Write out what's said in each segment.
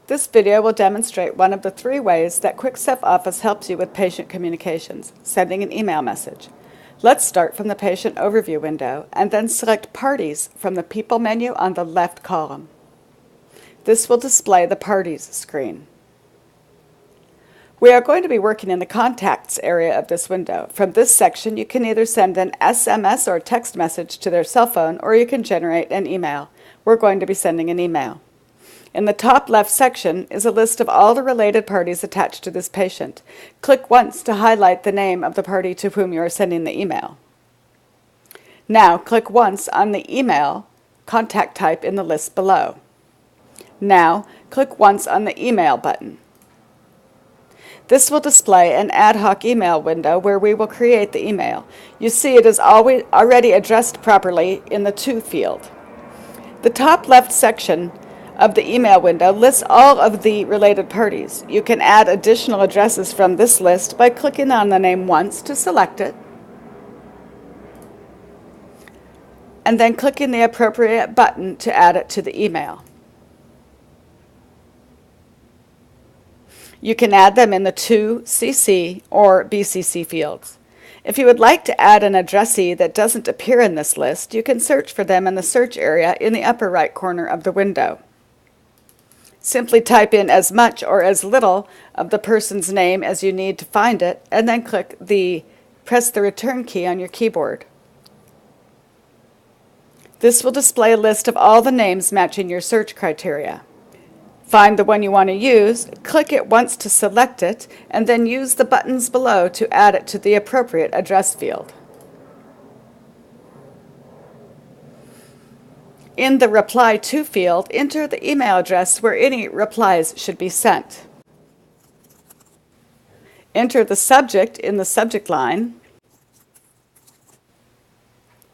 This video will demonstrate one of the 3 ways that Ceph Office helps you with patient communications, sending an email message. Let's start from the Patient Overview window and then select Parties from the People menu on the left column. This will display the Parties screen. We are going to be working in the Contacts area of this window. From this section, you can either send an SMS or text message to their cell phone, or you can generate an email. We're going to be sending an email. In the top left section is a list of all the related parties attached to this patient. Click once to highlight the name of the party to whom you are sending the email. Now click once on the email contact type in the list below. Now click once on the Email button. This will display an ad hoc email window where we will create the email. You see it is already addressed properly in the To field. The top left section of the email window lists all of the related parties. You can add additional addresses from this list by clicking on the name once to select it, and then clicking the appropriate button to add it to the email. You can add them in the To, CC, or BCC fields. If you would like to add an addressee that doesn't appear in this list, you can search for them in the search area in the upper right corner of the window. Simply type in as much or as little of the person's name as you need to find it, and then press the return key on your keyboard. This will display a list of all the names matching your search criteria. Find the one you want to use, click it once to select it, and then use the buttons below to add it to the appropriate address field. In the Reply To field, enter the email address where any replies should be sent. Enter the subject in the subject line.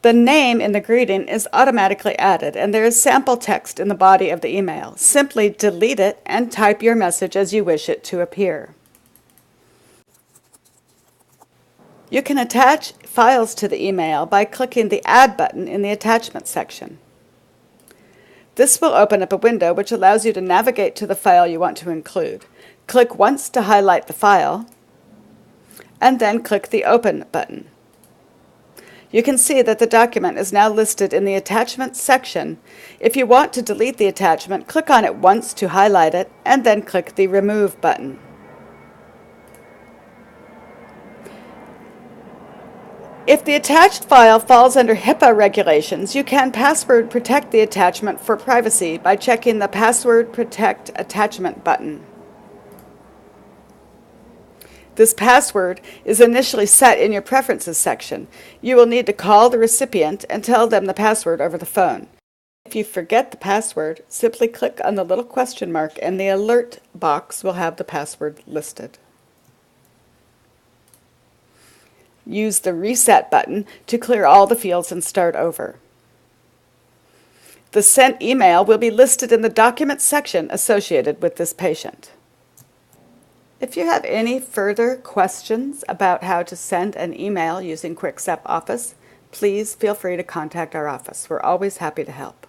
The name in the greeting is automatically added, and there is sample text in the body of the email. Simply delete it and type your message as you wish it to appear. You can attach files to the email by clicking the Add button in the Attachment section. This will open up a window which allows you to navigate to the file you want to include. Click once to highlight the file, and then click the Open button. You can see that the document is now listed in the Attachments section. If you want to delete the attachment, click on it once to highlight it, and then click the Remove button. If the attached file falls under HIPAA regulations, you can password protect the attachment for privacy by checking the Password Protect Attachment button. This password is initially set in your Preferences section. You will need to call the recipient and tell them the password over the phone. If you forget the password, simply click on the little question mark and the alert box will have the password listed. Use the Reset button to clear all the fields and start over. The sent email will be listed in the Documents section associated with this patient. If you have any further questions about how to send an email using Ceph Office, please feel free to contact our office. We're always happy to help.